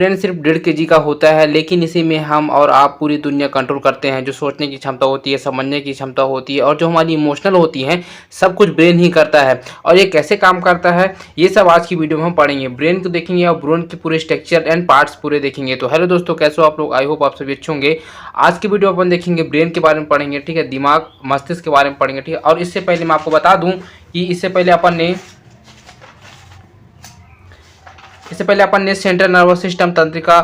Brain सिर्फ 1.5 kg का होता है, लेकिन इसी में हम और आप पूरी दुनिया कंट्रोल करते हैं। जो सोचने की क्षमता होती है, समझने की क्षमता होती है और जो हमारी इमोशनल होती हैं, सब कुछ ब्रेन ही करता है। और ये कैसे काम करता है, ये सब आज की वीडियो में हम पढ़ेंगे। ब्रेन को देखेंगे और ब्रेन के पूरे स्ट्रक्चर एंड पार्ट्स पूरे देखेंगे। तो हेलो दोस्तों, कैसे हो आप लोग? आई होप आप सभी अच्छे होंगे। आज की वीडियो अपन देखेंगे ब्रेन के बारे में पढ़ेंगे, ठीक है, दिमाग मस्तिष्क के बारे में पढ़ेंगे, ठीक है। और इससे पहले मैं आपको बता दूँ कि इससे पहले अपन ने सेंट्रल नर्वस सिस्टम तंत्रिका,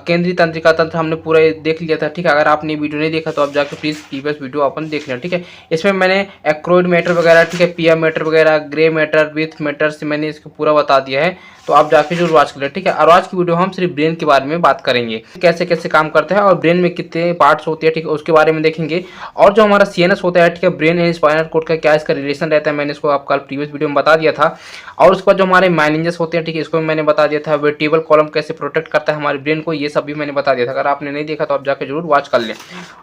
केंद्रीय तंत्रिका तंत्र हमने पूरा देख लिया था, ठीक है। अगर आपने वीडियो नहीं देखा तो आप जाके प्लीज़ प्रीवियस वीडियो अपन देख लें, ठीक है। इसमें मैंने एक्रोइड मैटर वगैरह, ठीक है, पिया मैटर वगैरह, ग्रे मैटर, विथ मैटर से मैंने इसको पूरा बता दिया है, तो आप जाके जरूर वॉच कर लें, ठीक है। और आज की वीडियो हम सिर्फ ब्रेन के बारे में बात करेंगे, कैसे कैसे काम करता है और ब्रेन में कितने पार्ट्स होते हैं, ठीक है, उसके बारे में देखेंगे। और जो हमारा सीएनएस होता है, ठीक है, ब्रेन एंड स्पाइनल कॉर्ड का क्या इसका रिलेशन रहता है, मैंने इसको आपका प्रीवियस वीडियो में बता दिया था। और उसके बाद जो हमारे माइनिंजेस होते हैं, ठीक है, इसको मैंने बता दिया था। वर्टिब्रल कॉलम कैसे प्रोटेक्ट करता है हमारे ब्रेन को, ये सब भी मैंने बता दिया था। अगर आपने नहीं देखा तो आप जाकर जरूर वॉच कर लें।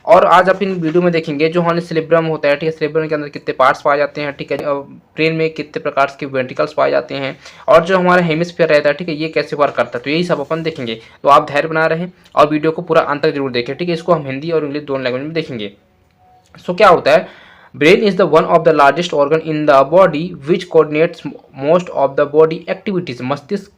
और आज आप इन वीडियो में देखेंगे जो हमारे सेरेब्रम होता है, ठीक है, सेरेब्रम के अंदर कितने पार्ट्स पाए जाते हैं, ठीक है, ब्रेन में कितने प्रकार के वेंट्रिकल्स पाए जाते हैं, और जो हमारा हेमिस्फीयर रहता है, ठीक है, ये कैसे वर्क करता है, तो यही सब अपन देखेंगे। तो आप धैर्य बना रहे और वीडियो को पूरा अंत तक जरूर देखें, ठीक है। इसको हम हिंदी और इंग्लिश दोनों लैंग्वेज में देखेंगे। सो क्या होता है, brain is the one of the largest organ in the body which coordinates most of the body activities. मस्तिष्क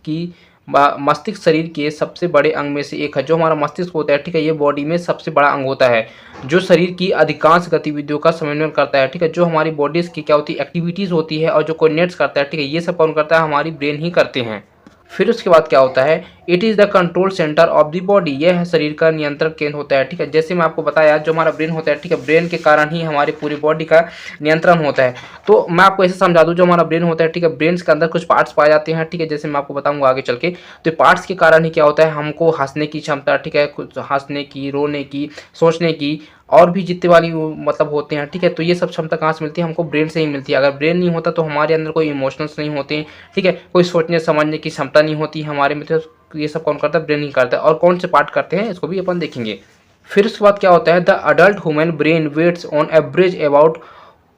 शरीर के सबसे बड़े अंग में से एक है। जो हमारा मस्तिष्क होता है, ठीक है, ये बॉडी में सबसे बड़ा अंग होता है जो शरीर की अधिकांश गतिविधियों का समन्वय करता है, ठीक है। जो हमारी बॉडी की क्या होती है, एक्टिविटीज होती है और जो कोऑर्डिनेट्स करता है, ठीक है, ये सब कौन करता है, हमारी ब्रेन ही करते हैं। फिर उसके बाद क्या होता है, it is the control centre of the body. यह है शरीर का नियंत्रण केंद्र होता है, ठीक है। जैसे मैं आपको बताया, जो हमारा ब्रेन होता है, ठीक है, ब्रेन के कारण ही हमारी पूरी बॉडी का नियंत्रण होता है। तो मैं आपको ऐसे समझा दूं, जो हमारा ब्रेन होता है, ठीक है, ब्रेन के अंदर कुछ पार्ट्स पाए जाते हैं, ठीक है, जैसे मैं आपको बताऊंगा आगे चल के। तो पार्ट्स के कारण ही क्या होता है, हमको हंसने की क्षमता, ठीक है, कुछ हंसने की, रोने की, सोचने की, और भी जितने वाली मतलब होते हैं, ठीक है। तो ये सब क्षमता कहाँ से मिलती है, हमको ब्रेन से ही मिलती है। अगर ब्रेन नहीं होता तो हमारे अंदर कोई इमोशंस नहीं होते, ठीक है, कोई सोचने समझने की क्षमता नहीं होती हमारे में। तो ये सब कौन करता है, ब्रेन ही करता है। और कौन से पार्ट करते हैं, इसको भी अपन देखेंगे। फिर उसके बाद क्या होता है, the adult human brain weighs on average about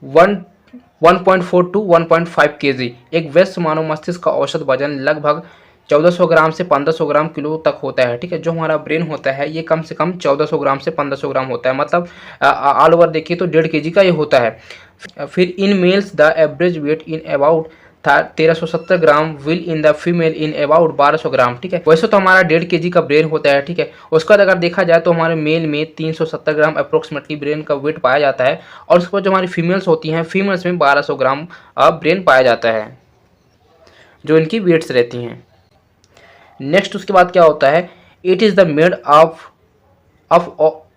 1.4 to 1.5 kg। एक वयस्क मानव मस्तिष्क का औसत वजन लगभग 1400 ग्राम से 1500 ग्राम किलो तक होता है, ठीक है। जो हमारा ब्रेन होता है, ये कम से कम 1400 ग्राम से 1500 ग्राम होता है, मतलब ऑल ओवर देखिए तो 1.5 kg का ये होता है। फिर in males the average weight in about 1370 gram, will in the female in about 1200 ग्राम, ठीक है। वैसे तो हमारा 1.5 kg का ब्रेन होता है, ठीक है। उसके बाद अगर देखा जाए तो हमारे मेल में 370 ग्राम अप्रोक्सीमेटली ब्रेन का वेट पाया जाता है। और उसके बाद जो हमारी फीमेल्स होती हैं, फीमेल्स में 1200 ग्राम ब्रेन पाया जाता है, जो इनकी वेट्स रहती हैं। नेक्स्ट उसके बाद क्या होता है, it is the made of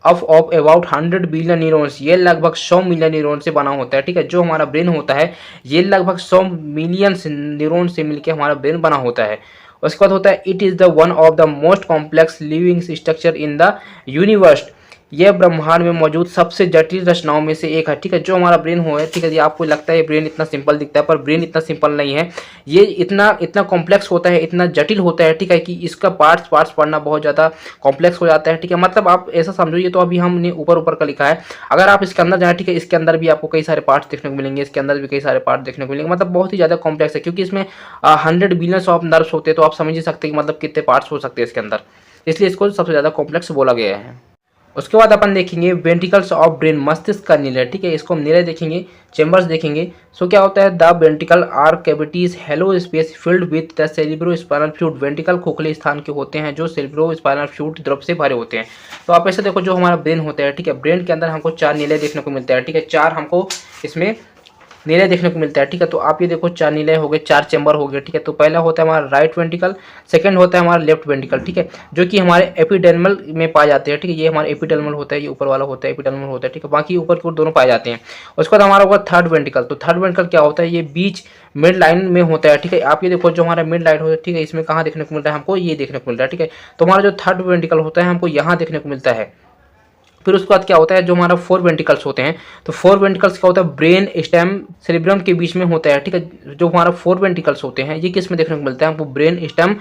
about 100 billion neurons. ये लगभग 100 मिलियन न्यूरॉन से बना होता है, ठीक है। जो हमारा ब्रेन होता है, ये लगभग 100 मिलियन न्यूरॉन से मिलकर हमारा ब्रेन बना होता है। उसके बाद होता है, it is the one of the most complex living structure in the universe. यह ब्रह्मांड में मौजूद सबसे जटिल रचनाओं में से एक है, ठीक है। जो हमारा ब्रेन हो है, ठीक है, ये आपको लगता है ब्रेन इतना सिंपल दिखता है, पर ब्रेन इतना सिंपल नहीं है। ये इतना कॉम्प्लेक्स होता है, इतना जटिल होता है, ठीक है, कि इसका पार्ट्स पढ़ना बहुत ज़्यादा कॉम्प्लेक्स हो जाता है, ठीक है। मतलब आप ऐसा समझो, ये तो अभी हमने ऊपर का लिखा है। अगर आप इसके अंदर जाए, ठीक है, इसके अंदर भी आपको कई सारे पार्ट्स देखने को मिलेंगे, इसके अंदर भी कई सारे पार्ट देखने को मिलेंगे। मतलब बहुत ही ज़्यादा कॉम्प्लेक्स है, क्योंकि इसमें 100 बिलियंस ऑफ नर्व्स होते हैं। तो आप समझ ही सकते हैं कि मतलब कितने पार्ट्स हो सकते हैं इसके अंदर, इसलिए इसको सबसे ज़्यादा कॉम्प्लेक्स बोला गया है। उसके बाद अपन देखेंगे वेंट्रिकल्स ऑफ ब्रेन, मस्तिष्क का निलय, ठीक है। इसको हम निलय देखेंगे, चेंबर्स देखेंगे। सो क्या होता है, the ventricle are cavities hollow space filled with the cerebro spinal fluid. Ventricle खोखले स्थान के होते हैं जो सेरिब्रो स्पाइनल फ्लूइड द्रव से भरे होते हैं। तो आप ऐसे देखो, जो हमारा ब्रेन होता है, ठीक है, ब्रेन के अंदर हमको 4 निलय देखने को मिलता है, ठीक है। 4 हमको इसमें निलय देखने को मिलता है, ठीक है। तो आप ये देखो 4 निलय हो गए, 4 चैम्बर हो गए, ठीक है। तो पहला होता है हमारा राइट वेंट्रिकल, सेकंड होता है हमारा लेफ्ट वेंट्रिकल, ठीक है, जो कि हमारे एपिडर्मल में पाए जाते हैं, ठीक है। ये हमारा एपिडर्मल होता है, ये ऊपर वाला होता है एपिडर्मल होता है, ठीक है। बाकी ऊपर की ओर दोनों पाए जाते हैं। उसके बाद हमारा होगा थर्ड वेंट्रिकल। तो थर्ड वेंट्रिकल क्या होता है, ये बीच मिड लाइन में होता है, ठीक है। आप ये देखो, जो हमारा मिड लाइन होता है, ठीक है, इसमें कहाँ देखने को मिलता है, हमको ये देखने को मिलता है, ठीक है। तो हमारा जो थर्ड वेंट्रिकल होता है, हमको यहाँ देखने को मिलता है। फिर उसके बाद क्या होता है, जो हमारा 4 वेंट्रिकल्स होते हैं, तो 4 वेंट्रिकल्स क्या होता है, ब्रेन स्टेम सेरिब्रम के बीच में होता है, ठीक है। जो हमारा 4 वेंट्रिकल्स होते हैं, ये किस में देखने को मिलता है, हमको ब्रेन स्टेम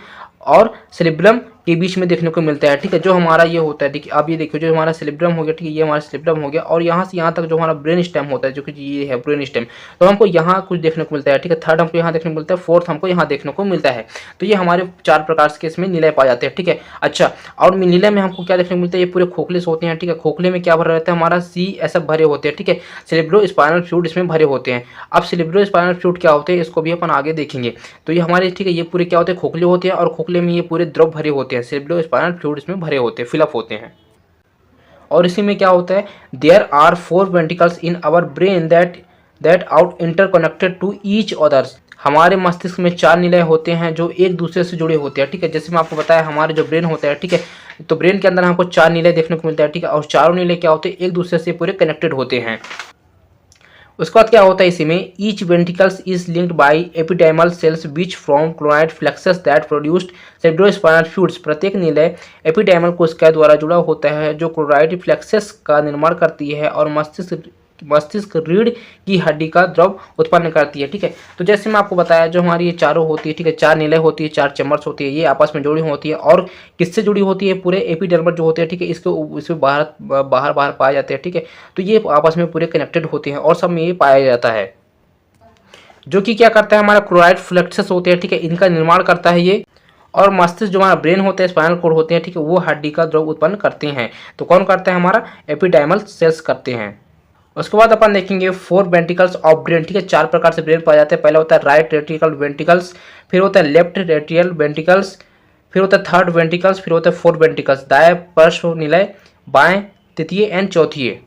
और सेरिब्रम के बीच में देखने को मिलता है, ठीक है। जो हमारा ये होता है, देखिए आप ये देखिए, जो हमारा सेरिब्रम हो गया, ठीक है, ये हमारा सेरिब्रम हो गया, और यहाँ से यहाँ तक जो हमारा ब्रेन स्टेम होता है, जो कि ये है ब्रेन स्टेम, तो हमको यहाँ कुछ देखने को मिलता है, ठीक है। थर्ड हमको यहाँ देखने को मिलता है, फोर्थ हमको यहाँ देखने को मिलता है। तो ये हमारे 4 प्रकार के इसमें निलय पाए जाते हैं, ठीक है। अच्छा, और निलय में हमको क्या देखने को मिलता है, ये पूरे खोखले से होते हैं, ठीक है। खोखले में क्या भरा रहता है, हमारा CSF भरे होते हैं, ठीक है। सेरेब्रो स्पाइनल फ्लूइड इसमें भरे होते हैं। अब सेरेब्रो स्पाइनल फ्लूइड क्या होते हैं, इसको भी अपन आगे देखेंगे। तो ये हमारे, ठीक है, ये पूरे क्या होते हैं, खोखले होते हैं, और खोखले में ये पूरे द्रव भरे होते हैं, सेरेब्रो स्पाइनल फ्लूइड इसमें भरे होते हैं, फिलअप होते हैं। और इसी में क्या होता है, there are 4 ventricles in our brain that out interconnected to each others. हमारे मस्तिष्क में 4 निलय होते हैं जो एक दूसरे से जुड़े होते हैं, ठीक है। जैसे मैं आपको बताया, हमारे जो ब्रेन होता है, ठीक है, तो ब्रेन के अंदर हमको 4 निलय देखने को मिलता है, ठीक है। और चारों निलय क्या होते हैं, एक दूसरे से पूरे कनेक्टेड होते हैं। उसके बाद क्या होता है, इसी में each ventricles is linked by epidermal cells which from chloride plexus that produced cerebrospinal fluids. प्रत्येक निलय एपिडेर्मल कोशिका द्वारा जुड़ा होता है जो क्लोराइड फ्लेक्सस का निर्माण करती है और मस्तिष्क रीढ़ की हड्डी का द्रव उत्पन्न करती है, ठीक है। तो जैसे मैं आपको बताया, जो हमारी ये चारों होती है, ठीक है, 4 निलय होती है, 4 चैम्बर्स होती है, ये आपस में जुड़ी होती है। और किससे जुड़ी होती है, पूरे एपिडर्मल जो होते हैं, ठीक है, इसके बाहर पाए जाते हैं, ठीक है। तो ये आपस में पूरे कनेक्टेड होते हैं और सब में ये पाया जाता है, जो कि क्या करता है, हमारा क्लोराइड फ्लेक्सस होते हैं, ठीक है, इनका निर्माण करता है ये। और मस्तिष्क जो हमारा ब्रेन होता है, स्पाइनल कोड होते हैं, ठीक है, वो हड्डी का द्रव उत्पन्न करते हैं। तो कौन करता है, हमारा एपिडर्मल सेल्स करते हैं। उसके बाद अपन देखेंगे 4 वेंट्रिकल्स ऑफ ब्रेन, ठीक है। 4 प्रकार से ब्रेन पाए जाते हैं। पहला होता है राइट रेट्रिकल वेंट्रिकल्स, फिर होता है लेफ्ट रेट्रियल वेंट्रिकल्स, फिर होता है थर्ड वेंट्रिकल्स, फिर होता है फोर्थ वेंट्रिकल्स, दाएं पार्श्व निलय, बाएं तृतीय एंड चौथीय।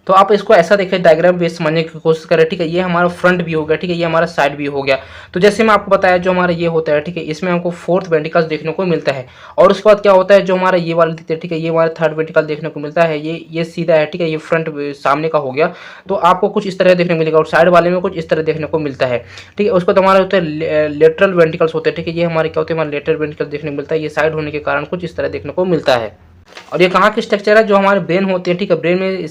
तो आप इसको ऐसा देखें, डायग्राम बेस समझने की कोशिश करें, ठीक है। ये हमारा फ्रंट व्यू हो गया, ठीक है, ये हमारा साइड व्यू हो गया। तो जैसे मैं आपको बताया, जो हमारा ये होता है, ठीक है, इसमें हमको 4th वेंट्रिकल्स देखने को मिलता है। और उसके बाद क्या होता है, जो हमारा ये वाला दिखता है, ठीक है, ये हमारा 3rd वेंट्रिकल देखने को मिलता है। ये सीधा है, ठीक है, ये फ्रंट सामने का हो गया। तो आपको कुछ इस तरह देखने को मिलेगा, और साइड वाले में कुछ इस तरह देखने को मिलता है, ठीक है। उसके बाद हमारा होता है लेटरल वेंट्रिकल्स होते हैं, ठीक है, ये हमारे क्या होते हैं, हमारे लेटरल वेंट्रिकल देखने को मिलता है। ये साइड होने के कारण कुछ इस तरह देखने को मिलता है। और ये कहाँ के स्ट्रक्चर है, जो हमारे ब्रेन होते हैं, ठीक है, ब्रेन में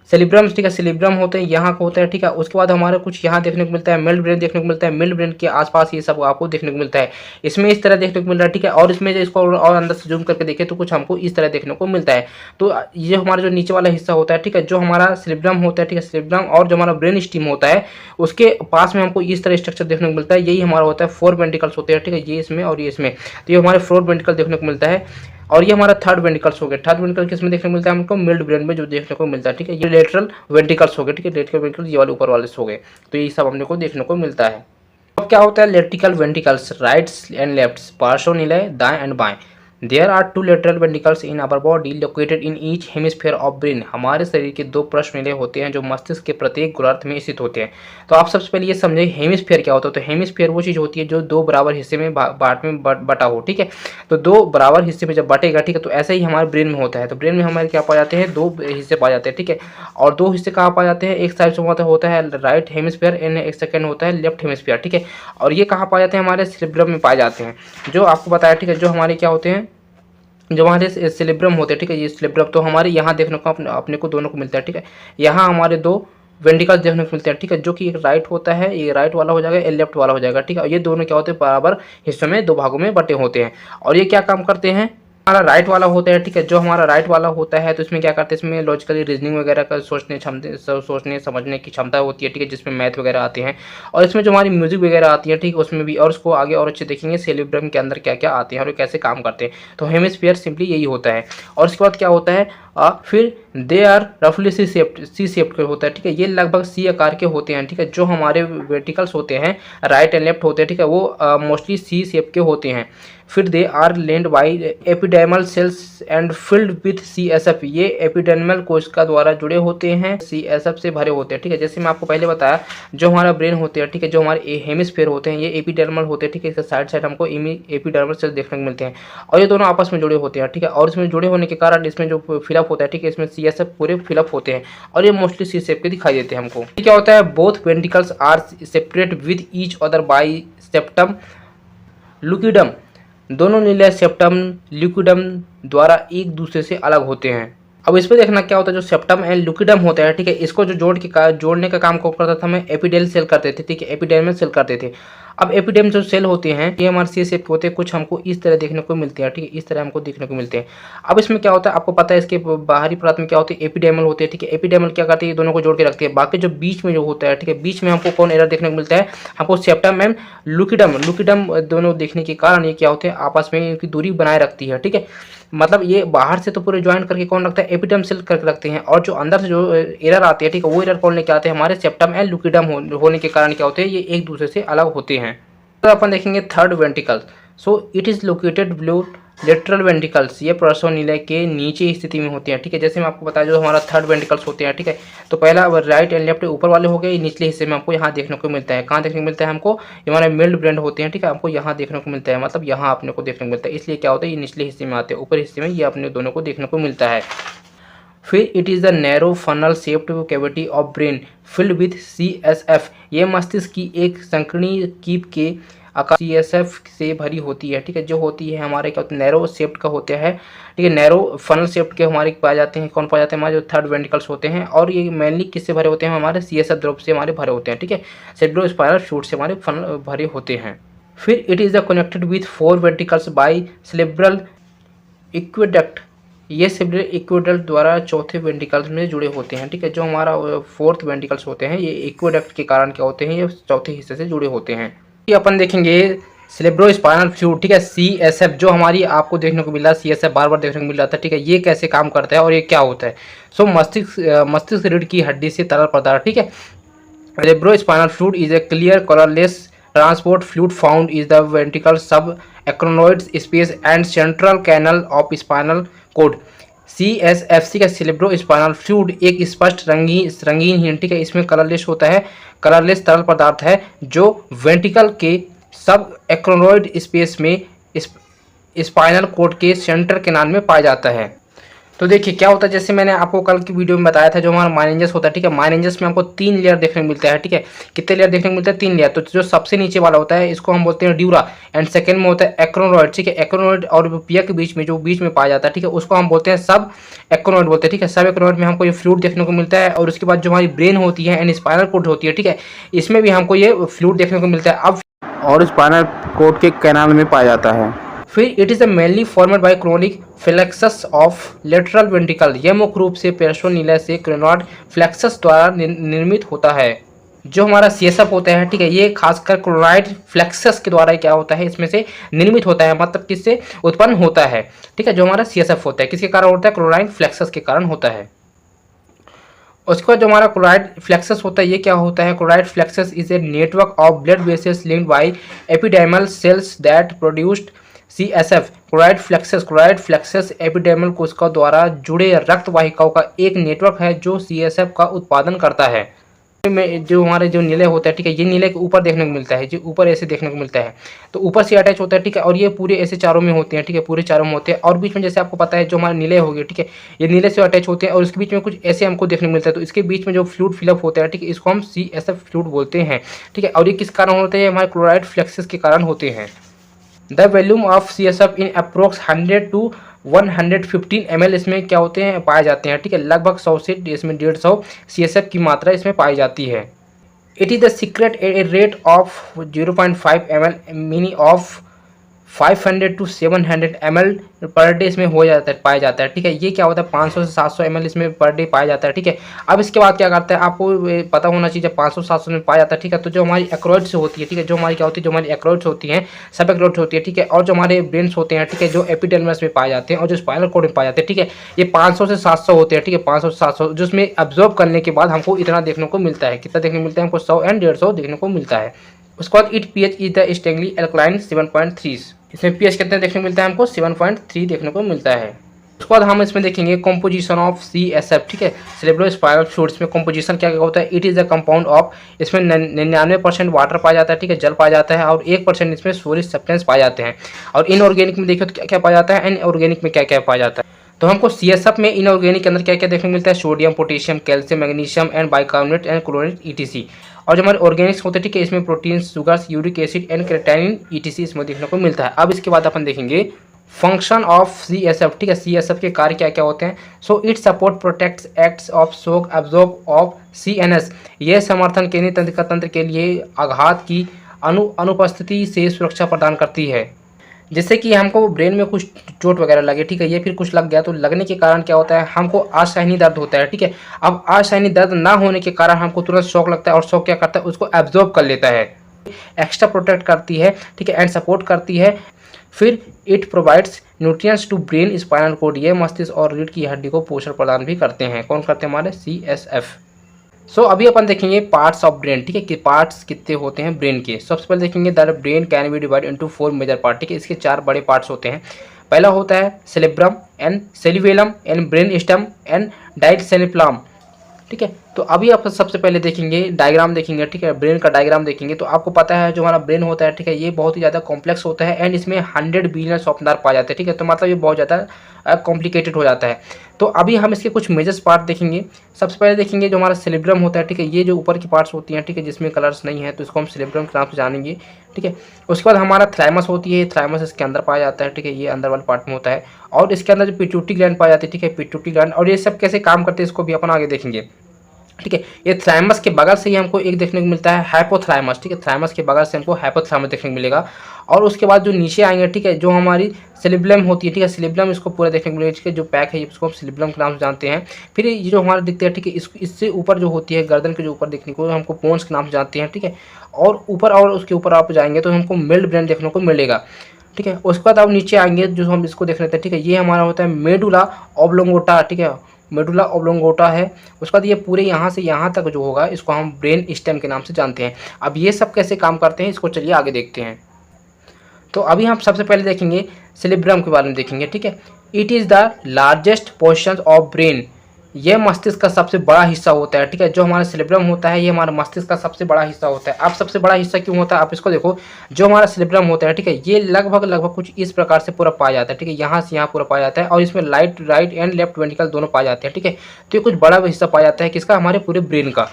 सेरिब्रम, ठीक है, सेरिब्रम होते हैं, यहाँ को होता है, ठीक है। उसके बाद हमारे कुछ यहाँ देखने को मिलता है, मिड ब्रेन देखने को मिलता है, मिड ब्रेन के आसपास ये सब आपको देखने को मिलता है। इसमें इस तरह देखने को मिल रहा है, ठीक है। और इसमें जो इसको और अंदर से जूम करके देखें तो कुछ हमको इस तरह देखने को मिलता है। तो ये हमारा जो नीचे वाला हिस्सा होता है, ठीक है, जो हमारा सेरिब्रम होता है, ठीक है, सेरिब्रम और जो हमारा ब्रेन स्टीम होता है, उसके पास में हमको इस तरह स्ट्रक्चर देखने को मिलता है। यही हमारा होता है 4 वेंट्रिकल्स होते हैं, ठीक है, ये इसमें और ये इसमें। तो ये हमारे 4th वेंट्रिकल देखने को मिलता है। और ये हमारा 3rd वेंट्रिकल्स हो गया। 3rd वेंट्रिकल किसमें देखने को मिलता है, हमको मिड ब्रेन में जो देखने को मिलता है, ठीक है। ये लेटरल वेंट्रिकल्स हो गए, ठीक है, लेटरल वेंट्रिकल ये वाले ऊपर वाले हो गए। तो ये सब हमने को देखने को मिलता है। अब क्या होता है, lateral ventricles, rights and lefts, पार्श्व निलय, दाएं एंड बाएं। There are 2 lateral ventricles in our body located in each hemisphere of brain. हमारे शरीर के 2 पृष्ठ निलय होते हैं जो मस्तिष्क के प्रत्येक गोलार्ध में स्थित होते हैं। तो आप सबसे पहले ये समझे हेमिस्फीयर क्या होता है। तो हेमिस्फीयर वो चीज़ होती है जो 2 बराबर हिस्से में बटा हो, ठीक है। तो 2 बराबर हिस्से में जब बटेगा, ठीक है, तो ऐसे ही हमारे ब्रेन में होता है। तो ब्रेन में हमारे क्या पाए जाते हैं, 2 हिस्से पाए जाते हैं, ठीक है। और 2 हिस्से कहाँ पाए जाते हैं, एक साइड से होता है राइट हेमिस्फीयर एंड एक सेकेंड होता है लेफ्ट हेमिस्फीयर, ठीक है। और ये कहाँ पाए जाते हैं, हमारे सेरिब्रम में पाए जाते हैं, जो आपको बताया, ठीक है। जो हमारे क्या होते हैं, जो हमारे सेरिब्रम होते हैं, ठीक है, ये सेरिब्रम तो हमारे यहाँ देखने को अपने को दोनों को मिलता है, ठीक है। यहाँ हमारे 2 वेंट्रिकल्स देखने को मिलते हैं, ठीक है, जो कि एक राइट होता है, ये राइट वाला हो जाएगा, ये लेफ्ट वाला हो जाएगा, ठीक है। ये दोनों क्या होते हैं, बराबर हिस्सों में 2 भागों में बटे होते हैं। और ये क्या काम करते हैं, हमारा राइट वाला होता है, ठीक है। जो हमारा राइट वाला होता है, तो इसमें क्या करते हैं, इसमें लॉजिकली रीजनिंग वगैरह का सोचने समझने की क्षमता होती है, ठीक है, जिसमें मैथ वगैरह आते हैं। और इसमें जो हमारी म्यूजिक वगैरह आती है, ठीक है, उसमें भी। और उसको आगे और अच्छे देखेंगे सेरिब्रम के अंदर क्या क्या आते हैं और कैसे काम करते हैं। तो हेमिस्फीयर सिंपली यही होता है। और उसके बाद क्या होता है, फिर दे आर रफली सी शेप्ड होता है, ठीक है। ये लगभग सी आकार के होते हैं, ठीक है। जो हमारे वेंट्रिकल्स होते हैं राइट एंड लेफ्ट होते हैं, ठीक है, वो मोस्टली सी शेप के होते हैं। फिर they are lined by epidermal cells and filled with CSF। ये एपिडर्मल कोशिका द्वारा जुड़े होते हैं, CSF से भरे होते हैं, ठीक है। जैसे मैं आपको पहले बताया, जो हमारा ब्रेन होते हैं, ठीक है, जो हमारे हेमिस्फीयर होते हैं, ये एपिडर्मल होते हैं, ठीक है। इसके साइड साइड हमको एपिडर्मल सेल्स देखने को मिलते हैं। और ये दोनों आपस में जुड़े होते हैं, ठीक है। और इसमें जुड़े होने के कारण इसमें जो फिलअप होता है, ठीक है, इसमें CSF पूरे फिलअप होते हैं। और ये मोस्टली सी शेप के दिखाई देते हैं हमको। क्या होता है, both ventricles are separate with each other by septum lucidum. दोनों निलय सेप्टम ल्यूकिडम द्वारा एक दूसरे से अलग होते हैं। अब इस पर देखना क्या होता है, जो सेप्टम एंड ल्यूकिडम होता है, ठीक है, इसको जो जोड़ने का काम कौन करता था, हमें एपिडेल सेल करते थे, ठीक है, एपिडेर्मल सेल करते थे। अब एपिडेम जो सेल होते हैं ये हमारे सी शेप के होते हैं, कुछ हमको इस तरह देखने को मिलते हैं, ठीक है, इस तरह हमको देखने को मिलते हैं। अब इसमें क्या होता है आपको पता है, इसके बाहरी परत में क्या होते हैं, एपिडेमल होते हैं, ठीक है। एपिडेमल क्या करते हैं, ये दोनों को जोड़ के रखते हैं। बाकी जो बीच में जो होता है, ठीक है, बीच में हमको कौन एरर देखने को मिलता है, हमको सेप्टम एंड लुकिडम दोनों देखने के कारण ये क्या होते हैं, आपस में इनकी दूरी बनाए रखती है, ठीक है। मतलब ये बाहर से तो पूरे ज्वाइन करके कौन रखता है, एपिडर्म सेल करके रखते हैं, और जो अंदर से जो एरर आते हैं, ठीक है, वो एरर कौन लेके आते हैं, हमारे सेप्टम एंड लुकिडम होने के कारण क्या होते हैं, ये एक दूसरे से अलग होते हैं। तो अपन देखेंगे third ventricle. So it is located below lateral ventricles, ये प्रोसोनिले के नीचे स्थिति में होते हैं, ठीक है। जैसे मैं आपको बताया जो हमारा थर्ड वेंट्रिकल्स होते हैं, ठीक है। तो पहला राइट एंड लेफ्ट ऊपर वाले हो गए, निचले हिस्से में हमको यहाँ देखने को मिलता है, कहाँ देखने को मिलता है हमको, ये हमारे मिल्ड ब्रेंड होते हैं, ठीक है, हमको यहाँ देखने को मिलता है, मतलब यहाँ अपने को देखने को मिलता है। इसलिए क्या होता है, ये निचले हिस्से में आते हैं, ऊपर हिस्से में ये अपने दोनों को देखने को मिलता है। फिर it is the narrow funnel shaped cavity of brain field with CSF, ये मस्तिष्क की एक संकीर्ण कीप के आकार CSF से भरी होती है, ठीक है। जो होती है हमारे क्या होता है, नैरो शेप्ड का होता है, ठीक है। नैरो फनल शेप्ड के हमारे पाए जाते हैं, कौन पाए जाते हैं, हमारे जो थर्ड वेंट्रिकल्स होते हैं, और ये मेनली किससे भरे होते हैं, हमारे CSF द्रव से हमारे भरे होते हैं, ठीक है। सेरेब्रोस्पाइनल फ्लूइड से हमारे फनल भरे होते हैं। फिर it is the connected with 4 ventricles by cerebral aqueduct, ये सेरेब्रल एक्वेडक्ट द्वारा चौथे वेंट्रिकल्स में जुड़े होते हैं, ठीक है। जो हमारा फोर्थ वेंट्रिकल्स होते हैं, ये एक्वेडक्ट के कारण क्या होते हैं, ये चौथे हिस्से से जुड़े होते हैं। ये अपन देखेंगे सेरेब्रोस्पाइनल फ्लूइड, ठीक है, CSF, जो हमारी आपको देखने को मिला, CSF बार बार देखने को मिल रहा था, ठीक है। ये कैसे काम करता है और ये क्या होता है। सो मस्तिष्क रीढ़ की हड्डी से तरल पदार्थ, ठीक है। Cerebrospinal fluid is a clear colourless transport fluid found is the ventricle subarachnoid space and central canal of spinal cord. CSFC का सेरेब्रोस्पाइनल फ्लूइड एक स्पष्ट रंगीन, ठीक है, इसमें कलरलेस होता है, कलरलेस तरल पदार्थ है जो वेंट्रिकल के सब एक्रोनोइड स्पेस में स्पाइनल कोड के सेंटर कैनाल में पाया जाता है। तो देखिए क्या होता है, जैसे मैंने आपको कल की वीडियो में बताया था, जो हमारा माइनेंजस होता है, ठीक है, माइनेंजस में हमको 3 लेयर देखने को मिलता है, ठीक है। कितने लेयर देखने को मिलता है, 3 लेयर। तो जो सबसे नीचे वाला होता है इसको हम बोलते हैं ड्यूरा, एंड सेकंड में होता है एक्रोनोइड, ठीक है। एक्रोनोइड और पिया के बीच में जो बीच में पाया जाता है, ठीक है, उसको हम बोलते हैं सब एक्रोनोइड बोलते हैं, ठीक है। सब एक्रोनोइड में हमको ये फ्लूइड देखने को मिलता है, और उसके बाद जो हमारी ब्रेन होती है एंड स्पाइनल कोड होती है, ठीक है, इसमें भी हमको ये फ्लूइड देखने को मिलता है, अब और स्पाइनल कोड के कैनाल में पाया जाता है। फिर it is a mainly formed by chronic plexus of lateral ventricle, यह मुख्य रूप से पेरिटोनियस से क्रोनॉइड फ्लेक्सस द्वारा निर्मित होता है। जो हमारा CSF होता है, ठीक है, ये खासकर क्लोराइड फ्लेक्सस के द्वारा क्या होता है, इसमें से निर्मित होता है, मतलब किससे उत्पन्न होता है, ठीक है। जो हमारा CSF होता है किसके कारण होता है, क्लोराइड फ्लेक्सस के कारण होता है। उसके बाद जो हमारा क्लोराइड फ्लेक्सस होता है, ये क्या होता है, chloride plexus is a network of blood vessels linked by epidermal cells that produced CSF। Chloride plexus epidermal कोशिकाओं द्वारा जुड़े रक्त वाहिकाओं का एक नेटवर्क है जो CSF का उत्पादन करता है। में जो हमारे जो नीले होता है, ठीक है, ये नीले के ऊपर देखने को मिलता है, जो ऊपर ऐसे देखने को मिलता है, तो ऊपर से अटैच होता है, ठीक है, और ये पूरे ऐसे चारों में होते हैं, ठीक है, पूरे चारों में होते हैं, और बीच में जैसे आपको पता है जो हमारे नीले हो गए, ठीक है, ये नीले से अटैच होते हैं, और उसके बीच में कुछ ऐसे हमको देखने को मिलता है, तो इसके बीच में जो फ्लूइड फिलअप होता है, ठीक है, इसको हम CSF फ्लूइड बोलते हैं, ठीक है। और ये किस कारण होते हैं, हमारे क्लोराइड फ्लेक्सस के कारण होते हैं। The volume of CSF in approx 100 to 115 ml इसमें क्या होते हैं, पाए जाते हैं, ठीक है। लगभग 100 से इसमें 150 CSF की मात्रा इसमें पाई जाती है। It is the secret a rate of 0.5 ml mini of 500 to 700 ml per day इसमें हो जाता है, पाया जाता है, ठीक है। ये क्या होता है, 500 से 700 ml इसमें पर डे पाया जाता है, ठीक है। अब इसके बाद क्या करता है, आपको पता होना चाहिए, 500-700 में पाया जाता है, ठीक है। तो जो हमारी एक्रोइड्स होती है, ठीक है, जो हमारी क्या होती है, जो हमारी एक्रोइड्स होती हैं, सब एक्रोइड्स होती है, ठीक है, और जो हमारे ब्रेन्स होते हैं, ठीक है, जो एपिडेर्मस में पाए जाते हैं और जो स्पाइनल कोड में पाए जाते हैं, ठीक है, ये 500 से 700 होते हैं, ठीक है, 500 से 700, जिसमें अब्जॉर्ब करने के बाद हमको इतना देखने को मिलता है, कितना देखने को मिलता है, हमको 100 एंड 150 देखने को मिलता है। उसके बाद it pH is the strongly alkaline 7.3, इसमें pH कितने देखने को मिलता है, हमको 7.3 देखने को मिलता है। उसके बाद हम इसमें देखेंगे कंपोजिशन ऑफ CSF, ठीक है, सेरेब्रोस्पाइनल फ्लूइड्स में कंपोजिशन क्या क्या होता है। It is the compound of, इसमें 99% वाटर पाया जाता है, ठीक है, जल पाया जाता है, और 1% इसमें सोलिड सब्सटेंस पाए जाते हैं। और इनऑर्गेनिक में देखिए तो क्या क्या पाया जाता है, इनऑर्गेनिक में क्या क्या पाया जाता है। तो हमको CSF में इनऑर्गेनिक के अंदर क्या क्या देखने को मिलता है, sodium, potassium, calcium, magnesium and bicarbonate and chloride ETC। और जो हमारे ऑर्गेनिक्स होते हैं, ठीक है, इसमें protein, sugars, uric acid and क्रेटाइन ETC इसमें देखने को मिलता है। अब इसके बाद अपन देखेंगे फंक्शन ऑफ CSF, ठीक है, CSF के कार्य क्या क्या होते हैं। So it support protects acts of shock absorb of CNS, यह समर्थन केंद्रीय तंत्रिका तंत्र के लिए आघात की अनुपस्थिति से सुरक्षा प्रदान करती है। जैसे कि हमको ब्रेन में कुछ चोट वगैरह लगे, ठीक है, ये फिर कुछ लग गया तो लगने के कारण क्या होता है, हमको असहनीय दर्द होता है, ठीक है। अब असहनीय दर्द ना होने के कारण हमको तुरंत शॉक लगता है और शॉक क्या करता है, उसको एब्जॉर्ब कर लेता है, एक्स्ट्रा प्रोटेक्ट करती है, ठीक है, एंड सपोर्ट करती है। फिर it provides nutrients to brain spinal cord, ये मस्तिष्क और रीढ़ की हड्डी को पोषण प्रदान भी करते हैं। कौन करते हैं, हमारे CSF। सो अभी अपन देखेंगे पार्ट्स ऑफ ब्रेन, ठीक है, कि पार्ट्स कितने होते हैं ब्रेन के। सबसे पहले देखेंगे the brain can be divide into 4 major part, ठीक है, इसके 4 बड़े पार्ट्स होते हैं। पहला होता है cerebrum and cerebellum and brain stem and diencephalon, ठीक है। तो अभी आप सबसे पहले देखेंगे डायग्राम देखेंगे, ठीक है, ब्रेन का डायग्राम देखेंगे तो आपको पता है जो हमारा ब्रेन होता है, ठीक है, ये बहुत ही ज़्यादा कॉम्प्लेक्स होता है एंड इसमें 100 बिलियन ऑफ नर्व पाए जाते हैं, ठीक है। तो मतलब ये बहुत ज़्यादा कॉम्प्लिकेटेड हो जाता है। तो अभी हम इसके कुछ मेजर्स पार्ट देखेंगे। सबसे पहले देखेंगे जो हमारा सेरेब्रम होता है, ठीक है, ये जो ऊपर की पार्ट्स होती हैं, ठीक है, जिसमें कलर्स नहीं है तो इसको हम सेरेब्रम के नाम से जानेंगे, ठीक है। उसके बाद हमारा थैलेमस होती है, थैलेमस इसके अंदर पाया जाता है, ठीक है, ये अंदर वाले पार्ट में होता है। और इसके अंदर जो पिट्यूटरी ग्लैंड पाई जाती है, ठीक है, पिट्यूटरी ग्लैंड, और ये सब कैसे काम करते हैं इसको भी अपन आगे देखेंगे, ठीक है। ये थैलेमस के बगल से ही हमको एक देखने को मिलता है हाइपोथैलेमस, ठीक है, थैलेमस के बगल से हमको हाइपोथैलेमस देखने को मिलेगा। और उसके बाद जो नीचे आएंगे, ठीक है, जो हमारी सेरिबेलम होती है, ठीक है, सेरिबेलम इसको पूरा देखने को मिलेगा, ठीक है, जो पैक है इसको हम सेरिबेलम के नाम से जानते हैं। फिर ये जो हमारा दिखते हैं, ठीक है, इससे ऊपर जो होती है गर्दन के जो ऊपर देखने को हमको पोन्स के नाम से जानते हैं, ठीक है। और ऊपर और उसके ऊपर आप जाएंगे तो हमको मिड ब्रेन देखने को मिलेगा, ठीक है। उसके बाद आप नीचे आएंगे जो हम इसको देख लेते हैं, ठीक है, ये हमारा होता है मेडुला ऑब्लोंगेटा, ठीक है, मेडुला ऑब्लोंगेटा है। उसके बाद ये पूरे यहाँ से यहाँ तक जो होगा इसको हम ब्रेन स्टेम के नाम से जानते हैं। अब ये सब कैसे काम करते हैं इसको चलिए आगे देखते हैं। तो अभी हम सबसे पहले देखेंगे सेरेब्रम के बारे में देखेंगे, ठीक है। It is the largest portion of brain, ये मस्तिष्क का सबसे बड़ा हिस्सा होता है, ठीक है। जो हमारा सेरेब्रम होता है ये हमारा मस्तिष्क का सबसे बड़ा हिस्सा होता है। अब सबसे बड़ा हिस्सा क्यों होता है, आप इसको देखो, जो हमारा सेरेब्रम होता है, ठीक है, ये लगभग कुछ इस प्रकार से पूरा पाया जाता है, ठीक है, यहाँ से यहाँ पूरा पाया जाता है और इसमें राइट एंड लेफ्ट वेंट्रिकल दोनों पाए जाते हैं, ठीक है। तो ये कुछ बड़ा हिस्सा पाया जाता है किसका, हमारे पूरे ब्रेन का।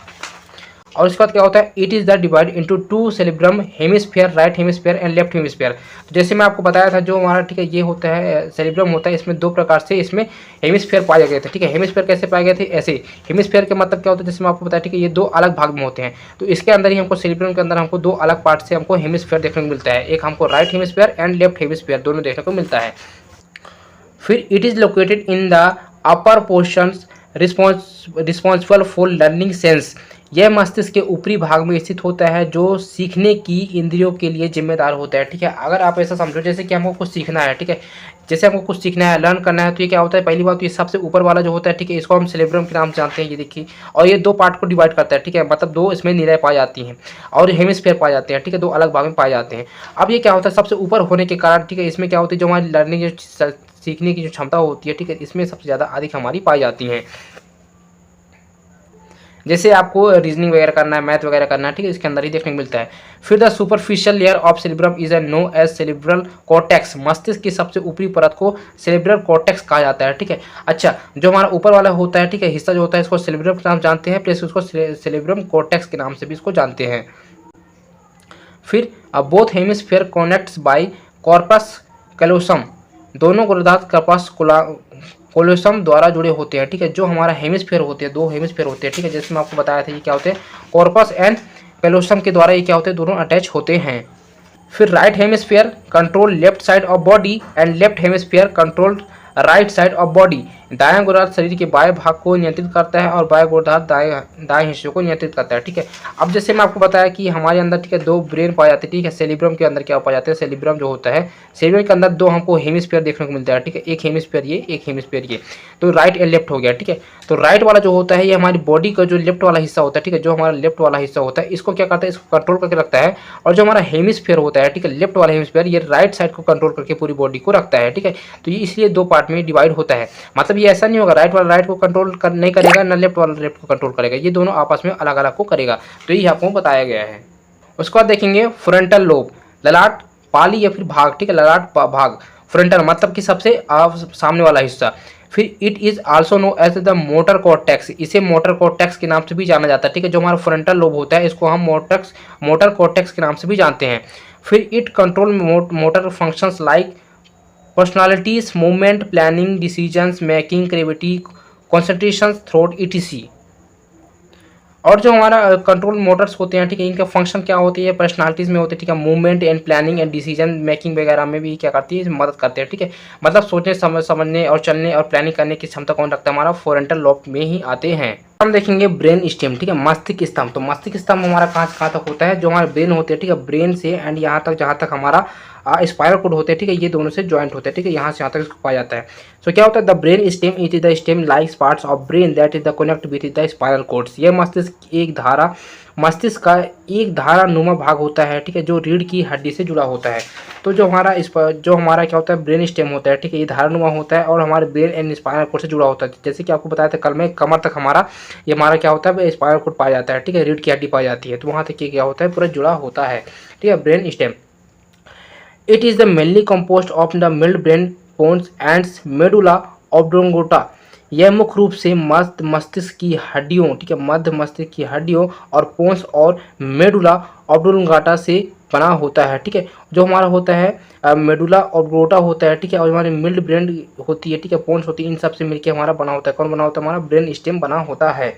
और उसके बाद क्या होता है, it is the divide into 2 cerebrum hemisphere, right hemisphere and left hemisphere. तो जैसे मैं आपको बताया था जो हमारा, ठीक है, ये होता है सेरेब्रम होता है, इसमें 2 प्रकार से इसमें हेमिस्फीयर पाए गए थे, ठीक है। हेमिस्फीयर कैसे पाए गए थे, ऐसे हेमिस्फीयर के मतलब क्या होता है, जैसे मैं आपको बताया, ठीक है, ये 2 अलग भाग में होते हैं। तो इसके अंदर ही हमको सेरेब्रम के अंदर हमको 2 अलग पार्ट से हमको हेमिस्फीयर देखने को मिलता है, एक हमको right hemisphere and left hemisphere दोनों देखने को मिलता है। फिर it is located in the upper portions responsible for learning sense, यह मस्तिष्क के ऊपरी भाग में स्थित होता है जो सीखने की इंद्रियों के लिए जिम्मेदार होता है, ठीक है। अगर आप ऐसा समझो जैसे कि हमको कुछ सीखना है, ठीक है, जैसे हमको कुछ सीखना है, लर्न करना है, तो ये क्या होता है, पहली बात तो ये सबसे ऊपर वाला जो होता है, ठीक है, इसको हम सेरेब्रम के नाम से जानते हैं, ये देखिए। और ये 2 पार्ट को डिवाइड करता है, ठीक है, मतलब 2 इसमें निराएं पाई जाती हैं और हेमिस्फीयर पाए जाते हैं, ठीक है, 2 अलग भाग में पाए जाते हैं। अब ये क्या होता है, सबसे ऊपर होने के कारण, ठीक है, इसमें क्या होता है, जो हमारी लर्निंग जो सीखने की जो क्षमता होती है, ठीक है, इसमें सबसे ज़्यादा अधिक हमारी पाई जाती हैं। जैसे आपको रीजनिंग वगैरह करना है, मैथ वगैरह करना है, ठीक है, इसके अंदर ही देखने को मिलता है। फिर the superficial layer of cerebrum is known as cerebral cortex, मस्तिष्क की सबसे ऊपरी परत को सेरेब्रल कॉर्टेक्स कहा जाता है, ठीक है। अच्छा, जो हमारा ऊपर वाला होता है, ठीक है, हिस्सा जो होता है इसको सेरेब्रम के नाम जानते हैं, प्लस उसको सेरेब्रम कॉर्टेक्स के नाम से भी इसको जानते हैं। फिर both hemisphere connects by corpus callosum, दोनों गोलार्ध कॉर्पस कोलोसम द्वारा जुड़े होते हैं, ठीक है। जो हमारा हेमिस्फीयर होते हैं, 2 हेमिस्फीयर होते हैं, ठीक है, जैसे मैं आपको बताया था ये क्या होते हैं, कॉर्पस एंड कैलोसम के द्वारा ये क्या होते हैं, दोनों अटैच होते हैं। फिर right hemisphere control left side of body and left hemisphere control right side of body, दायां गोलार्ध शरीर के बाएं भाग को नियंत्रित करता है और बाएं गोलार्ध दाएं हिस्से को नियंत्रित करता है, ठीक है। अब जैसे मैं आपको बताया कि हमारे अंदर, ठीक है, 2 ब्रेन पाए जाते हैं, ठीक है। सेरेब्रम के अंदर क्या पाए जाते हैं, सेरेब्रम जो होता है, सेरेब्रम के अंदर 2 हमको हेमिस्फीयर देखने को मिलता है, ठीक है, एक हेमिस्फीयर ये, एक हेमिस्फीयर ये, तो राइट एंड लेफ्ट हो गया, ठीक है। तो राइट वाला जो होता है ये हमारी बॉडी का जो लेफ्ट वाला हिस्सा होता है, ठीक है, जो हमारा लेफ्ट वाला हिस्सा होता है इसको क्या करता है, इसको कंट्रोल करके रखता है। और जो हमारा हेमिस्फीयर होता है, ठीक है, लेफ्ट वाला हेमिस्फीयर ये राइट साइड को कंट्रोल करके पूरी बॉडी को रखता है, ठीक है। तो ये इसलिए 2 पार्ट में डिवाइड होता है। मतलब ये ऐसा नहीं होगा राइट वाला राइट को कंट्रोल नहीं करेगा, ना लेफ्ट वाला लेफ्ट को कंट्रोल करेगा, ये दोनों आपस में अलग अलग को करेगा। तो ये आपको बताया गया है। उसके बाद देखेंगे फ्रंटल लोब, ललाट पाली या फिर भाग, ठीक है, ललाट भाग, फ्रंटल मतलब कि सबसे सामने वाला हिस्सा। फिर it is also known as the motor cortex, इसे मोटर कॉर्टेक्स के नाम से भी जाना जाता है, ठीक है। जो हमारा फ्रंटल लोब होता है इसको हम मोटर कॉर्टेक्स के नाम से भी जानते हैं। फिर it control motor functions like personalities, movement, planning, decisions making, creativity, concentration, thought, etc। और जो हमारा कंट्रोल मोटर्स होते हैं, ठीक है, इनका फंक्शन क्या होती है, पर्सनालिटीज़ में होती है, ठीक है, movement and planning and decision making वगैरह में भी क्या करती है, मदद करते हैं, ठीक है। मतलब सोचने समझने और चलने और प्लानिंग करने की क्षमता कौन रखता है, हमारा फ्रंटल लोब में ही आते हैं। हम देखेंगे ब्रेन स्टेम, ठीक है, मस्तिष्क स्तंभ। तो मस्तिष्क स्तंभ हमारा कहाँ तक होता है, जो हमारा ब्रेन होते हैं, ठीक है, ब्रेन से एंड यहाँ तक जहाँ तक हमारा स्पाइनल कॉर्ड होते हैं, ठीक है, ये दोनों से जॉइंट होते हैं, ठीक है, यहाँ से यहाँ तक इसको पाया जाता है। सो क्या होता है, the brain stem it is the stem like parts of brain that is the connect with the spinal cords. ये मस्तिष्क का एक धारा नुमा भाग होता है, ठीक है, जो रीढ़ की हड्डी से जुड़ा होता है। तो जो हमारा क्या होता है, ब्रेन स्टेम होता है, ठीक है, ये धारानुमा होता है और हमारे ब्रेन एंड स्पाइनल कॉर्ड से जुड़ा होता है। जैसे कि आपको बताया था कल में, कमर तक ये हमारा क्या होता है, स्पाइनल कॉर्ड पाया जाता है, ठीक है, रीढ़ की हड्डी पाई जाती है, तो वहाँ तक ये क्या होता है, पूरा जुड़ा होता है, ठीक है, brain stem. It is the mainly composed of the mid brain pons and medulla oblongata. यह मुख्य रूप से मस्तिष्क की हड्डियों, ठीक है, मध्य मस्तिष्क की हड्डियों और पोन्स और मेडुला ऑब्लोंगेटा से बना होता है, ठीक है। जो हमारा होता है मेडुला ऑब्लोंगेटा होता है, ठीक है, और हमारी मिड ब्रेन होती है, ठीक है, पोन्स होती है, इन सब से मिलकर हमारा बना होता है। कौन बना होता है, हमारा ब्रेन स्टेम बना होता है।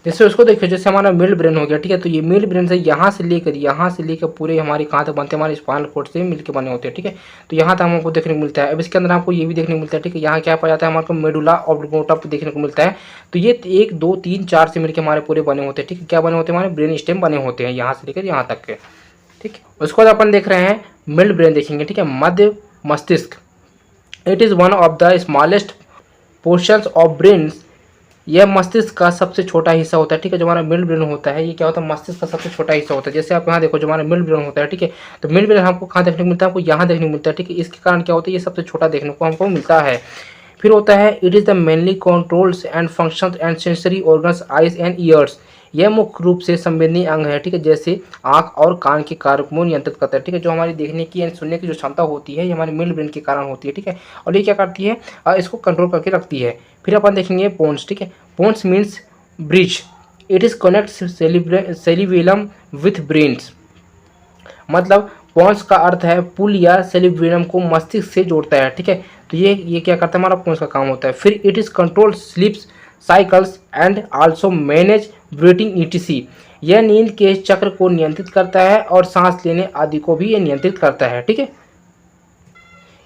जैसे उसको देखिए, जैसे हमारा मिड ब्रेन हो गया, ठीक है, तो ये मिड ब्रेन से यहाँ से लेकर पूरे हमारे कहाँ तक बनते हैं, हमारे स्पाइनल कॉर्ड से मिलकर बने होते हैं, ठीक है। तो यहाँ तक हमको देखने को मिलता है। अब इसके अंदर हमको ये भी देखने को मिलता है, ठीक है, यहाँ क्या पाया जाता है, हमारे को मेडुला ऑब्लोंगेटा देखने को मिलता है। तो ये 1 2 3 4 से मिलकर हमारे पूरे बने होते हैं, ठीक है, क्या बने होते हैं, हमारे ब्रेन स्टेम बने होते हैं, यहाँ से लेकर यहाँ तक के, ठीक है। उसके बाद अपन देख रहे हैं मिड ब्रेन देखेंगे, ठीक है, मध्य मस्तिष्क। It is one of the smallest portions of brain. यह मस्तिष्क का सबसे छोटा हिस्सा होता है, ठीक है, जो हमारा मिड ब्रेन होता है, ये क्या होता है, मस्तिष्क का सबसे छोटा हिस्सा होता है। जैसे आप यहाँ देखो, जो हमारा मिड ब्रेन होता है, ठीक है, तो मिड ब्रेन हमको कहाँ देखने को मिलता है, हमको यहाँ देखने को मिलता है, ठीक है। इसके कारण क्या होता है, ये सबसे छोटा देखने को हमको मिलता है। फिर होता है it is the mainly controls and functions and sensory organs eyes and years. यह मुख्य रूप से संवेदनीय अंग है, ठीक है, जैसे आंख और कान के कार्य को नियंत्रित करता है, ठीक है। जो हमारी देखने की एंड सुनने की जो क्षमता होती है, ये हमारे मिड ब्रेन के कारण होती है, ठीक है, और ये क्या करती है, इसको कंट्रोल करके रखती है। फिर अपन देखेंगे पोन्स, ठीक है, pons means bridge. It is connect cerebellum with brains. मतलब पोन्स का अर्थ है पुल या सेरिबेलम को मस्तिष्क से जोड़ता है, ठीक है। तो ये क्या करता है, हमारा पोन्स का काम होता है। फिर it is control स्लीप्स cycles and also manage breathing etc. यह नींद के चक्र को नियंत्रित करता है और सांस लेने आदि को भी ये नियंत्रित करता है, ठीक है।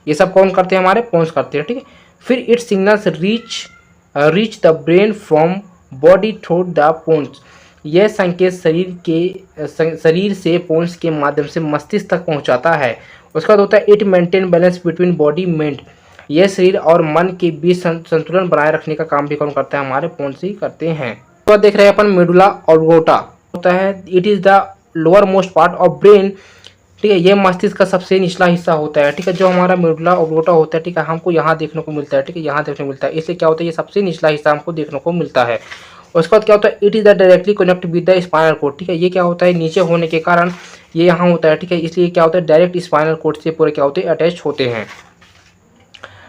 ये सब कौन करते हैं, हमारे पोन्स करते हैं, ठीक है। फिर it signals reach the brain from body through the pons. यह संकेत शरीर से पोन्स के माध्यम से मस्तिष्क तक पहुंचाता है। उसका बाद होता है it maintain balance between body mind. यह शरीर और मन के बीच संतुलन बनाए रखने का काम भी कौन करता है, हमारे पोन्स ही करते हैं। तो देख रहे हैं अपन मेडुला ऑब्लोंगेटा होता है, it is the lower most part of brain, ठीक है, ये मस्तिष्क का सबसे निचला हिस्सा होता है, ठीक है। जो हमारा मेडुला ऑब्लोंगेटा होता है, ठीक है, हमको यहाँ देखने को मिलता है, ठीक है, यहाँ देखने को मिलता है, इसलिए क्या होता है, ये सबसे निचला हिस्सा हमको देखने को मिलता है। उसके बाद क्या होता है, it is the directly connect with the spinal cord, ठीक है, ये क्या होता है, नीचे होने के कारण ये यहाँ होता है, ठीक है, इसलिए क्या होता है, डायरेक्ट स्पाइनल कॉर्ड से पूरे क्या होते हैं, अटैच होते हैं।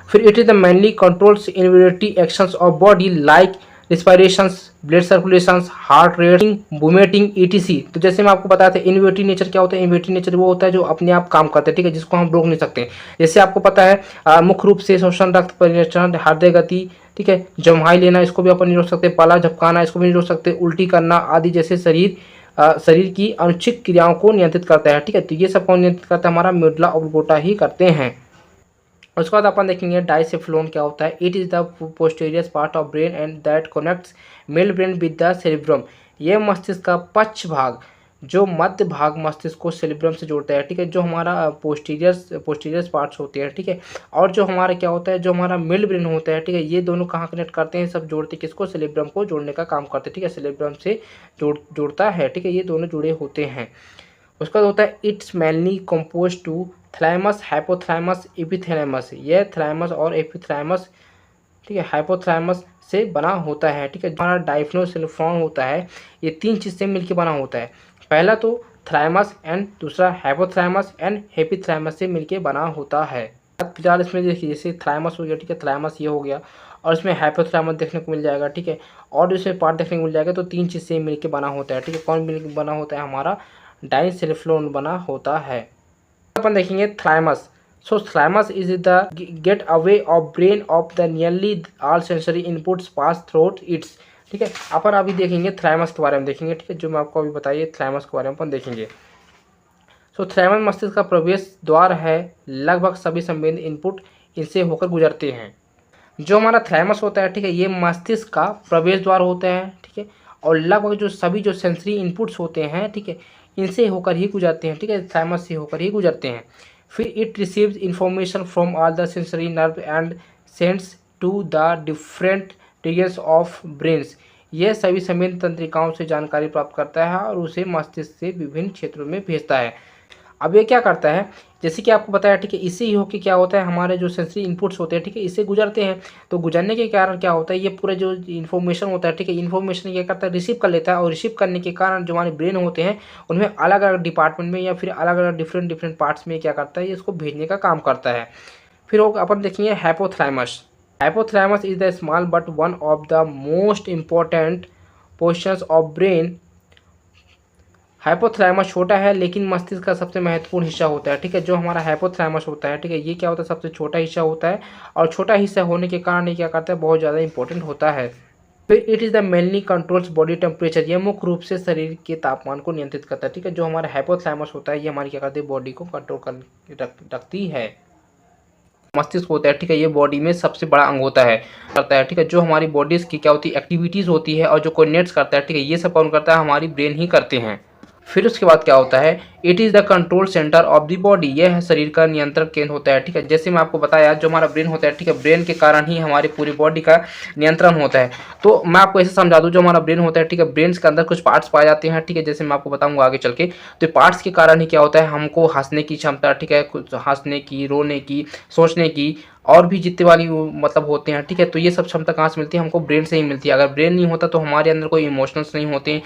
फिर it is the mainly controls involuntary actions of body like respirations, blood circulations, heart rating, vomiting etc. तो जैसे मैं आपको बताया था इनवेटिव नेचर क्या होता है, इनवेटिव नेचर वो होता है जो अपने आप काम करता है, ठीक है, जिसको हम रोक नहीं सकते। जैसे आपको पता है मुख्य रूप से श्वसन, रक्त परिचलन, हृदय गति, ठीक है, जम्हाई लेना, इसको भी अपन नहीं रोक सकते, पाला झपकाना, इसको भी नहीं रोक सकते, उल्टी करना आदि जैसे शरीर की अनुचित क्रियाओं को नियंत्रित करता है, ठीक है। तो ये सब कौन नियंत्रित करता है, हमारा मेडुला ऑब्लोंगेटा ही करते हैं। उसके बाद अपन देखेंगे डाइसेफ्लोन क्या होता है। It is the posterior part of brain and that connects mid brain with the cerebrum. यह मस्तिष्क का पक्ष भाग जो मध्य भाग मस्तिष्क को सेरिब्रम से जोड़ता है, ठीक है, जो हमारा पोस्टीरियर पार्ट्स होते हैं, ठीक है। और जो हमारा क्या होता है, जो हमारा मिड ब्रेन होता है, ठीक है, ये दोनों कहाँ कनेक्ट करते हैं, सब जोड़ते किसको, सेरिब्रम को जोड़ने का काम करते हैं, ठीक है, सेरिब्रम से जोड़ता है, ठीक है, ये दोनों जुड़े होते हैं। उसका होता है it's mainly compose to thalamus, hypothalamus, epithalamus. यह थैलेमस और एपिथैलेमस, ठीक है, हाइपोथैलेमस से बना होता है, ठीक है। हमारा डाइफेनोसेल्फोन होता है, ये 3 चीज़ से मिलकर बना होता है। पहला तो थैलेमस एंड दूसरा हाइपोथैलेमस एंड एपिथैलेमस से मिलकर बना होता है। फिलहाल इसमें देखिए, जैसे थैलेमस हो गया, ठीक है, थैलेमस ये हो गया, और इसमें हाइपोथैलेमस देखने को मिल जाएगा, ठीक है, और इसमें पार्ट देखने को मिल जाएगा। तो 3 चीज़ से मिलकर बना होता है, ठीक है। कौन मिलकर बना होता है, हमारा डाइसेल्फोन बना होता है। अपन देखेंगे thalamus. So thalamus is the get away of brain of the nearly all sensory inputs pass through it's, ठीक है। अपन अभी देखेंगे थैलेमस के बारे में देखेंगे, ठीक है, जो मैं आपको अभी बताइए थैलेमस के बारे में अपन देखेंगे। सो थैलेमस मस्तिष्क का प्रवेश द्वार है, लगभग सभी संवेदी इनपुट इनसे होकर गुजरते हैं। जो हमारा थैलेमस होता है, ठीक है, ये मस्तिष्क का प्रवेश द्वार होता है, ठीक है, और लगभग जो सभी जो सेंसरी इनपुट्स होते हैं, ठीक है, इनसे होकर ही गुजरते हैं, ठीक है, थैलेमस से होकर ही गुजरते हैं। फिर it receives information from all the sensory nerve and sends to the different regions of brains. यह सभी संवेदी तंत्रिकाओं से जानकारी प्राप्त करता है और उसे मस्तिष्क से विभिन्न क्षेत्रों में भेजता है। अब ये क्या करता है, जैसे कि आपको बताया, ठीक है, इससे ही होकर क्या होता है, हमारे जो सेंसरी इनपुट्स होते हैं, ठीक है, इससे गुजरते हैं। तो गुजरने के कारण क्या होता है, ये पूरा जो इन्फॉर्मेशन होता है, ठीक है, इन्फॉर्मेशन क्या करता है, रिसीव कर लेता है, और रिसीव करने के कारण जो हमारे ब्रेन होते हैं उनमें अलग अलग डिपार्टमेंट में या फिर अलग अलग डिफरेंट पार्ट्स में क्या करता है, ये इसको भेजने का काम करता है। फिर अपन देखेंगे hypothalamus. Hypothalamus is the small but one of the most important portions of brain. Hypothalamus छोटा है लेकिन मस्तिष्क का सबसे महत्वपूर्ण हिस्सा होता है, ठीक है, जो हमारा हाइपोथैलेमस होता है, ठीक है, ये क्या होता है, सबसे छोटा हिस्सा होता है, और छोटा हिस्सा होने के कारण ये क्या करता है, बहुत ज़्यादा इंपॉर्टेंट होता है। फिर it is the mainly controls body temperature. ये मुख्य रूप से शरीर के तापमान को नियंत्रित करता है, ठीक है, जो हमारा हाइपोथैलेमस होता है ये हमारी क्या करती है, बॉडी को कंट्रोल कर रखती है। मस्तिष्क होता है, ठीक है, ये बॉडी में सबसे बड़ा अंग होता है, करता है, ठीक है, जो हमारी बॉडीज की क्या होती है, एक्टिविटीज़ होती है और जो कोऑर्डिनेट्स करता है, ठीक है, ये सब कौन करता है, हमारी ब्रेन ही करते हैं। फिर उसके बाद क्या होता है, it is the control centre of the body. यह है शरीर का नियंत्रण केंद्र होता है, ठीक है, जैसे मैं आपको बताया जो हमारा ब्रेन होता है, ठीक है, ब्रेन के कारण ही हमारी पूरी बॉडी का नियंत्रण होता है। तो मैं आपको ऐसे समझा दूं, जो हमारा ब्रेन होता है, ठीक है, ब्रेन के अंदर कुछ पार्ट्स पाए जाते हैं, ठीक है, जैसे मैं आपको बताऊंगा आगे चल के। तो पार्ट्स के कारण ही क्या होता है, हमको हंसने की क्षमता, ठीक है, कुछ हंसने की, रोने की, सोचने की, और भी जितने वाली मतलब होते हैं, ठीक है, तो ये सब क्षमता कहाँ से मिलती है, हमको ब्रेन से ही मिलती है। अगर ब्रेन नहीं होता तो हमारे अंदर कोई इमोशंस नहीं होते,